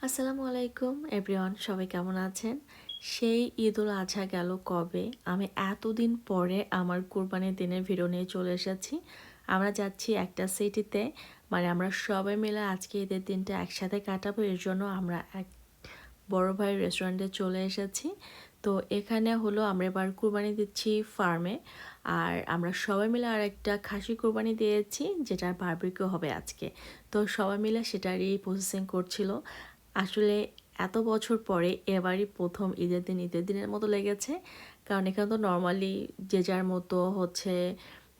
আসসালামু আলাইকুম এভরিওয়ান, সবাই কেমন আছেন? সেই ঈদুল আজহা গেল কবে। আমি এতদিন পরে আমার কোরবানির দিনের ভিডিও নিয়ে চলে এসেছি। আমরা যাচ্ছি একটা সিটিতে, মানে আমরা সবাই মিলে আজকে ঈদের দিনটা একসাথে কাটাবো। এর জন্য আমরা এক বড় ভাইয়ের রেস্টুরেন্টে চলে এসেছি। তো এখানে হলো আমরা এবার কোরবানি দিচ্ছি ফার্মে। আর আমরা সবাই মিলে আর একটা খাসি কোরবানি দিয়েছি, যেটার বারবিকিউ হবে আজকে। তো সবাই মিলে সেটারই প্রসেসিং করছিল। আসলে এত বছর পরে এবারই প্রথম ঈদের দিনের মতো লেগেছে। কারণ এখানে তো নর্মালি যে যার মতো হচ্ছে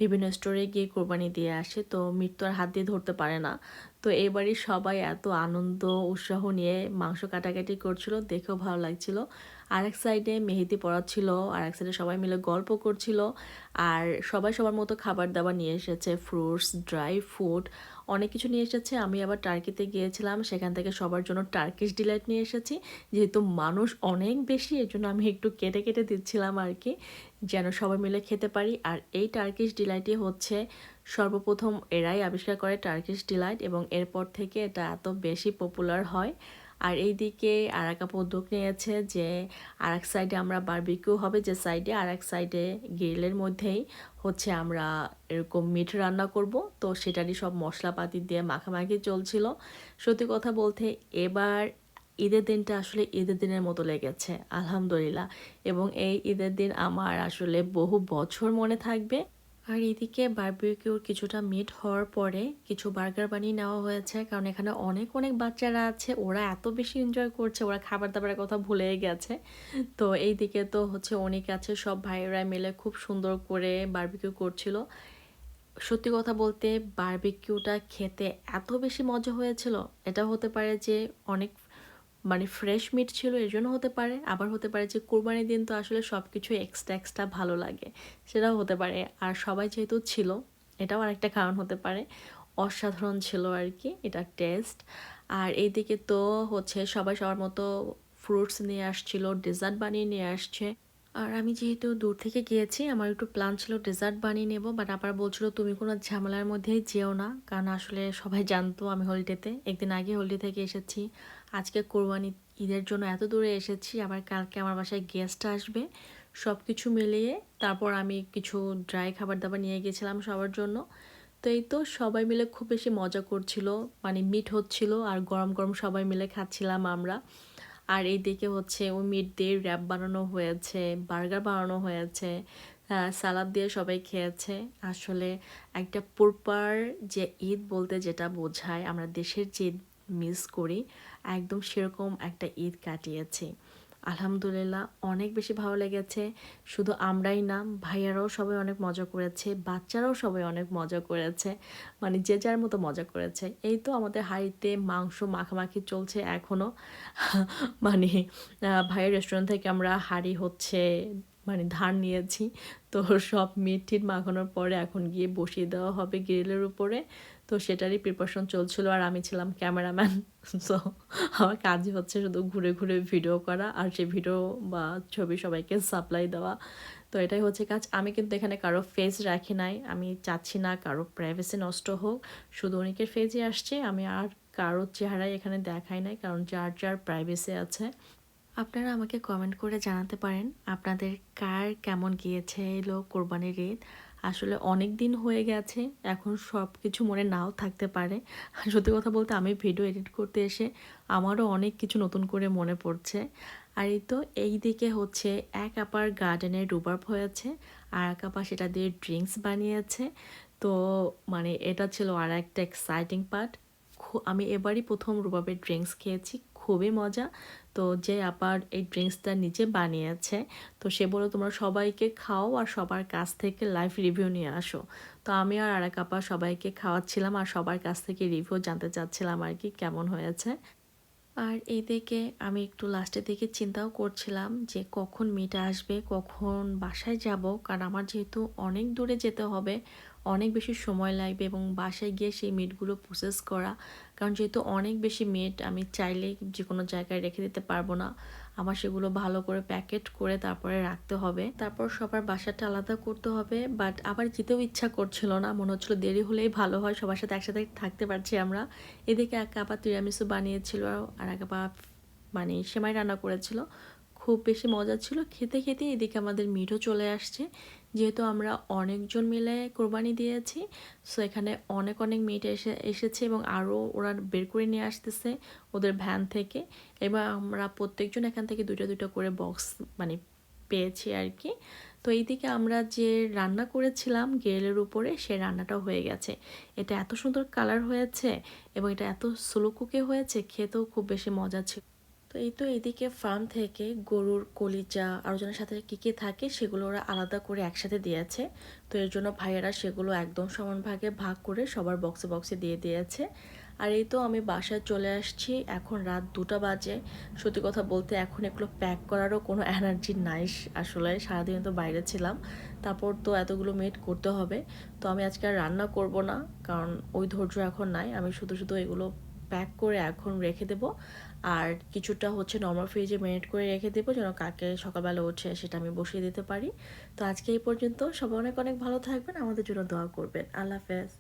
বিভিন্ন স্টোরে গিয়ে কোরবানি দিয়ে আসে, তো মৃত্যু আর হাত দিয়ে ধরতে পারে না। তো এবারই সবাই এত আনন্দ উৎসাহ নিয়ে মাংস কাটাকাটি করছিল, দেখেও ভালো লাগছিল। আরেক সাইডে মেহেদি পড়াচ্ছিল, আরেক সাইডে সবাই মিলে গল্প করছিল। আর সবাই সবার মতো খাবার দাবার নিয়ে এসেছে, ফ্রুটস, ড্রাই ফ্রুট, অনেক কিছু নিয়ে এসেছে। আমি আবার টার্কিতে গিয়েছিলাম, সেখান থেকে সবার জন্য টার্কিশ ডিলাইট নিয়ে এসেছি। যেহেতু মানুষ অনেক বেশি, এর জন্য আমি একটু কেটে কেটে দিচ্ছিলাম আর কি, যেন সবাই মিলে খেতে পারি। আর এই টার্কিশ ডিলাইটই হচ্ছে সর্বপ্রথম এরাই আবিষ্কার করে টার্কিশ ডিলাইট, এবং এরপর থেকে এটা এত বেশি পপুলার হয়। আর এইদিকে আর এক আপু উদ্যোগ নিয়েছে যে আর এক সাইডে আমরা বারবিকিউ হবে, যে সাইডে আর এক সাইডে গ্রিলের মধ্যেই হচ্ছে আমরা এরকম মিট রান্না করব। তো সেটারই সব মশলাপাতি দিয়ে মাখামাখি চলছিল। সত্যি কথা বলতে এবার ঈদের দিনটা আসলে ঈদের দিনের মতো লেগেছে, আলহামদুলিল্লাহ। এবং এই ঈদের দিন আমার আসলে বহু বছর মনে থাকবে। আর এদিকে বারবিকিউর কিছুটা মিট হওয়ার পরে কিছু বার্গার বানিয়ে নেওয়া হয়েছে, কারণ এখানে অনেক অনেক বাচ্চারা আছে, ওরা এত বেশি এনজয় করছে, ওরা খাবার দাবারের কথা ভুলেই গেছে। তো এই দিকে তো হচ্ছে অনেক আছে, সব ভাইয়েরা মিলে খুব সুন্দর করে বারবিকিউ করছিল। সত্যি কথা বলতে বারবিকিউটা খেতে এত বেশি মজা হয়েছিল। এটা হতে পারে যে অনেক মানে ফ্রেশ মিট ছিল এর জন্য হতে পারে, আবার হতে পারে যে কোরবানির দিন তো আসলে সব কিছু এক্সট্রা এক্সট্রা ভালো লাগে, সেটাও হতে পারে। আর সবাই যেহেতু ছিল, এটাও আরেকটা কারণ হতে পারে। অসাধারণ ছিল আর কি এটা টেস্ট। আর এইদিকে তো হচ্ছে সবাই সবার মতো ফ্রুটস নিয়ে আসছিল, ডেজার্ট বানিয়ে নিয়ে আসছে। আর আমি যেহেতু দূর থেকে গিয়েছি, আমার একটু প্ল্যান ছিল ডেজার্ট বানিয়ে নেব, বাট আবার বলছিল তুমি কোনো ঝামেলার মধ্যেই যেও না, কারণ আসলে সবাই জানতো আমি হলিডেতে একদিন আগে হলিডে থেকে এসেছি। আজকে কোরবানি ঈদের জন্য এত দূরে এসেছি, আবার কালকে আমার বাসায় গেস্ট আসবে। সব কিছু মিলিয়ে তারপর আমি কিছু ড্রাই খাবার দাবার নিয়ে গেছিলাম সবার জন্য। তো এই তো সবাই মিলে খুব বেশি মজা করছিল, মানে মিট হচ্ছিল আর গরম গরম সবাই মিলে খাচ্ছিলাম আমরা। আর এইদিকে হচ্ছে ওই মিট দিয়ে র্যাপ বানানো হয়েছে, বার্গার বানানো হয়েছে, সালাদ দিয়ে সবাই খেয়েছে। আসলে একটা প্রপার যে ঈদ বলতে যেটা বোঝায়, আমরা দেশের যে ঈদ মিস করি, একদম সেরকম একটা ঈদ কাটিয়েছি। আলহামদুলিল্লাহ অনেক বেশি ভালো লেগেছে। শুধু আমরাই না, ভাইয়ারাও সবাই অনেক মজা করেছে, বাচ্চারাও সবাই অনেক মজা করেছে, মানে যে যার মতো মজা করেছে। এই তো আমাদের হাঁড়িতে মাংস মাখামাখি চলছে এখনও। মানে ভাইয়ের রেস্টুরেন্ট থেকে আমরা হাঁড়ি হচ্ছে মানে ধার নিয়েছি। তো সব মিট টিট মাখানোর পরে এখন গিয়ে বসিয়ে দেওয়া হবে গ্রিলের উপরে। তো সেটারই প্রিপারেশন চলছিল, আর আমি ছিলাম ক্যামেরাম্যান। সো আমার কাজই হচ্ছে শুধু ঘুরে ঘুরে ভিডিও করা, আর সেই ভিডিও বা ছবি সবাইকে সাপ্লাই দেওয়া। তো এটাই হচ্ছে কাজ। আমি কিন্তু এখানে কারো ফেস রাখি নাই, আমি চাচ্ছি না কারো প্রাইভেসি নষ্ট হোক। শুধু অনেকের ফেসই আসছে, আমি আর কারো চেহারাই এখানে দেখাই নাই, কারণ যার যার প্রাইভেসি আছে। আপনারা আমাকে কমেন্ট করে জানাতে পারেন আপনাদের কার কেমন গিয়েছে এলো কোরবানির ঈদ। আসলে অনেক দিন হয়ে গেছে, এখন সব কিছু মনে নাও থাকতে পারে। সত্যি কথা বলতে আমি ভিডিও এডিট করতে এসে আমারও অনেক কিছু নতুন করে মনে পড়ছে। আর এই তো এই দিকে হচ্ছে এক আপার গার্ডেনে রুবার্ব হয়েছে, আর এক আপা সেটা দিয়ে ড্রিঙ্কস বানিয়েছে। তো মানে এটা ছিল আর একটা এক্সাইটিং পার্ট। আমি এবারই প্রথম রুবাবের ড্রিঙ্কস খেয়েছি, খুবই মজা। তো যে আপার এই ড্রিঙ্কসটা নিজে বানিয়েছে, তো সে বলে তোমরা সবাইকে খাও আর সবার কাছ থেকে লাইভ রিভিউ নিয়ে আসো। তো আমি আর আরেক আপা সবাইকে খাওয়াচ্ছিলাম, আর সবার কাছ থেকে রিভিউ জানতে চাচ্ছিলাম আর কি কেমন হয়েছে। আর এইদিকে আমি একটু লাস্টের দিকে চিন্তাও করছিলাম যে কখন মিট আসবে, কখন বাসায় যাব, কারণ আমার যেহেতু অনেক দূরে যেতে হবে, অনেক বেশি সময় লাগবে এবং বাসায় গিয়ে সেই মিটগুলো প্রসেস করা, কারণ যেহেতু অনেক বেশি মিট আমি চাইলেই যে কোনো জায়গায় রেখে দিতে পারবো না। আমার সেগুলো ভালো করে প্যাকেট করে তারপরে রাখতে হবে, তারপর সবার বাসাটা আলাদা করতে হবে। বাট আবার যেতেও ইচ্ছা করছিল না, মনে হচ্ছিল দেরি হলেই ভালো হয়, সবার সাথে একসাথে থাকতে পারছি আমরা। এদিকে এক আপা তিরামিসু বানিয়েছিল আর এক আপা মানে সেমাই রান্না করেছিল, খুব বেশি মজা ছিল খেতে খেতে। এদিকে আমাদের মিটও চলে আসছে, যেহেতু আমরা অনেকজন মিলে কোরবানি দিয়েছি, সো এখানে অনেক অনেক মিট এসেছে এবং আরও ওরা বের করে নিয়ে আসতেছে ওদের ভ্যান থেকে। এবার আমরা প্রত্যেকজন এখান থেকে দুটো দুটো করে বক্স মানে পেয়েছি আর কি। তো এইদিকে আমরা যে রান্না করেছিলাম গ্রিলের উপরে, সে রান্নাটাও হয়ে গেছে। এটা এত সুন্দর কালার হয়েছে এবং এটা এত স্লো কুকে হয়েছে, খেতেও খুব বেশি মজা ছিল। তো এই তো এদিকে ফার্ম থেকে গরুর কলিজা আরোজনের সাথে কী কী থাকে সেগুলো ওরা আলাদা করে একসাথে দিয়েছে। তো এর জন্য ভাইয়েরা সেগুলো একদম সমান ভাগে ভাগ করে সবার বক্সে বক্সে দিয়ে দিয়েছে। আর এই তো আমি বাসায় চলে আসছি, এখন রাত 2টা বাজে। সত্যি কথা বলতে এখন এগুলো প্যাক করারও কোনো এনার্জি নাই, আসলে সারাদিন তো বাইরে ছিলাম, তারপর তো এতগুলো মেড করতে হবে। তো আমি আজকে আর রান্না করব না, কারণ ওই ধৈর্য এখন নাই। আমি শুধু শুধু এগুলো প্যাক করে এখন রেখে দেবো, আর কিছুটা হচ্ছে নর্মাল ফ্রিজে ম্যারিনেট করে রেখে দেবো যেন কালকে সকালবেলা উঠে সেটা আমি বসিয়ে দিতে পারি। তো আজকে এই পর্যন্ত, সবাই অনেক অনেক ভালো থাকবেন, আমাদের জন্য দোয়া করবেন। আল্লাহ হাফেজ।